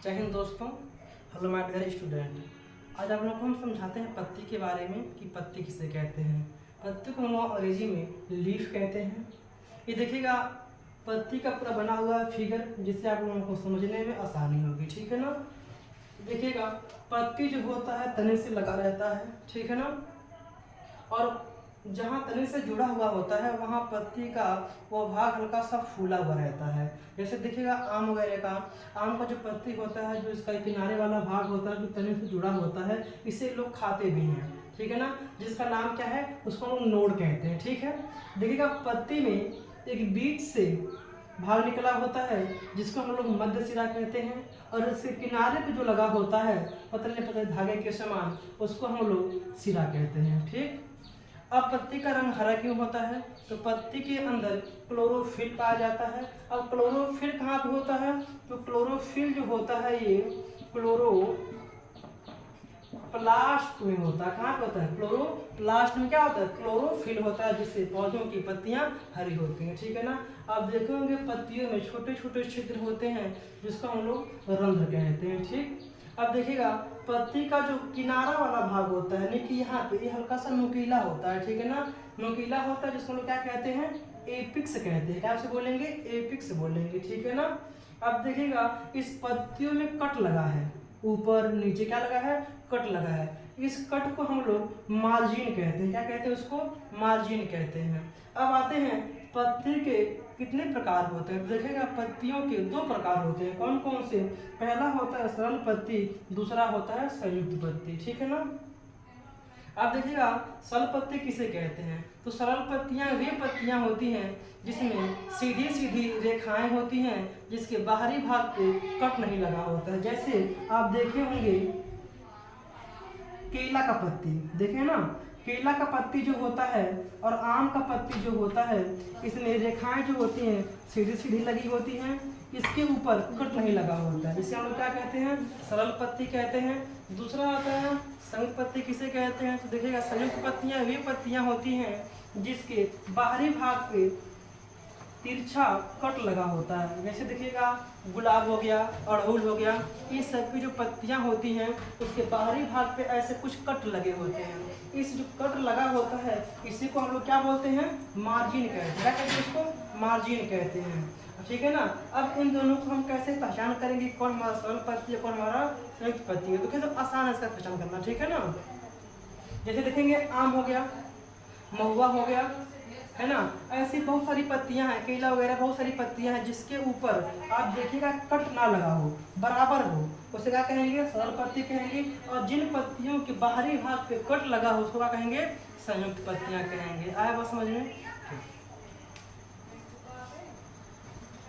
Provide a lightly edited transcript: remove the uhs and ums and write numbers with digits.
जय हिंद दोस्तों। Hello my dear student. आज आप लोग को हम समझाते हैं पत्ती के बारे में कि पत्ती किसे कहते हैं। पत्ती को हम लोग अंग्रेजी में लीफ कहते हैं। ये देखिएगा पत्ती का पूरा बना हुआ है फिगर, जिससे आप लोगों को समझने में आसानी होगी, ठीक है ना। देखिएगा पत्ती जो होता है तने से लगा रहता है, ठीक है ना, और जहाँ तने से जुड़ा हुआ होता है वहाँ पत्ती का वो भाग हल्का सा फूला हुआ रहता है। जैसे देखिएगा आम वगैरह का, आम का जो पत्ती होता है, जो इसका किनारे वाला भाग होता है जो तने से जुड़ा होता है, इसे लोग खाते भी हैं, ठीक है ना, जिसका नाम क्या है, उसको हम नोड कहते हैं, ठीक है। देखिएगा पत्ती में एक बीच से भाग निकला होता है जिसको हम लोग मध्य सिरा कहते हैं, और इसके किनारे पे जो लगा होता है पतले पतले धागे के समान, उसको हम लोग सिरा कहते हैं, ठीक। अब पत्ती का रंग हरा क्यों होता है, तो पत्ती के अंदर क्लोरोफिल पाया जाता है। अब क्लोरोफिल कहाँ पे होता है, तो क्लोरोफिल जो होता है ये क्लोरोप्लास्ट में होता है। कहाँ पे होता है, क्लोरोप्लास्ट में क्या होता है, क्लोरोफिल होता है, जिससे पौधों की पत्तियां हरी होती हैं, ठीक है ना। आप देखेंगे पत्तियों में छोटे छोटे छिद्र होते हैं जिसको हम लोग रंध्र कहते हैं, ठीक। अब देखिएगा पत्ती का जो किनारा वाला भाग होता है, यानी कि यहाँ पे ये हल्का सा नुकीला होता है, ठीक है ना, नुकीला होता है, जिसको हम लोग क्या कहते हैं, एपिक्स कहते हैं। क्या से बोलेंगे, एपिक्स बोलेंगे, ठीक है ना। अब देखिएगा इस पत्तियों में कट लगा है, ऊपर नीचे क्या लगा है, कट लगा है। इस कट को हम लोग मार्जिन कहते हैं। क्या कहते हैं उसको, मार्जिन कहते हैं। अब आते हैं पत्ती के कितने प्रकार होते हैं। देखिएगा पत्तियों के दो प्रकार होते हैं। कौन कौन से, पहला होता है सरल पत्ती, दूसरा होता है संयुक्त पत्ती, ठीक है ना। अब देखिएगा सरल पत्ती किसे कहते हैं, तो सरल पत्तियां वे पत्तियां होती हैं जिसमें सीधी सीधी रेखाएं होती हैं, जिसके बाहरी भाग पे कट नहीं लगा होता है। जैसे आप देखे होंगे केला का पत्ती, देखे ना, केला का पत्ती जो होता है और आम का पत्ती जो होता है, इसमें रेखाएं जो होती हैं सीधी सीधी लगी होती हैं, इसके ऊपर कट नहीं लगा होता है, जिसे हम लोग क्या कहते हैं, सरल पत्ती कहते हैं। दूसरा आता है संयुक्त पत्ती किसे कहते हैं, तो देखिएगा संयुक्त पत्तियां वे पत्तियां होती हैं जिसके बाहरी भाग पे तिरछा कट लगा होता है। जैसे देखिएगा गुलाब हो गया, अड़हुल हो गया, ये सब की जो पत्तियां होती हैं उसके बाहरी भाग पे ऐसे कुछ कट लगे होते हैं। इस जो कट लगा होता है इसी को हम लोग क्या बोलते हैं, मार्जिन कहते हैं। क्या कहते हैं इसको, मार्जिन कहते हैं, ठीक है ना। अब इन दोनों को हम कैसे पहचान करेंगे, कौन हमारा सरल पत्ती है कौन हमारा संयुक्त पत्ती है, तो कैसे आसान है इसका पहचान करना, ठीक है ना। जैसे देखेंगे आम हो गया, महुआ हो गया, है ना, ऐसी बहुत सारी पत्तियां हैं, केला वगैरह बहुत सारी पत्तियां हैं जिसके ऊपर आप देखिएगा कट ना लगा हो, बराबर हो, उसे क्या कहेंगे, सरल पत्ती कहेंगे। और जिन पत्तियों के बाहरी भाग पे कट लगा हो उसको क्या कहेंगे, संयुक्त पत्तियां कहेंगे। आया बात समझ में।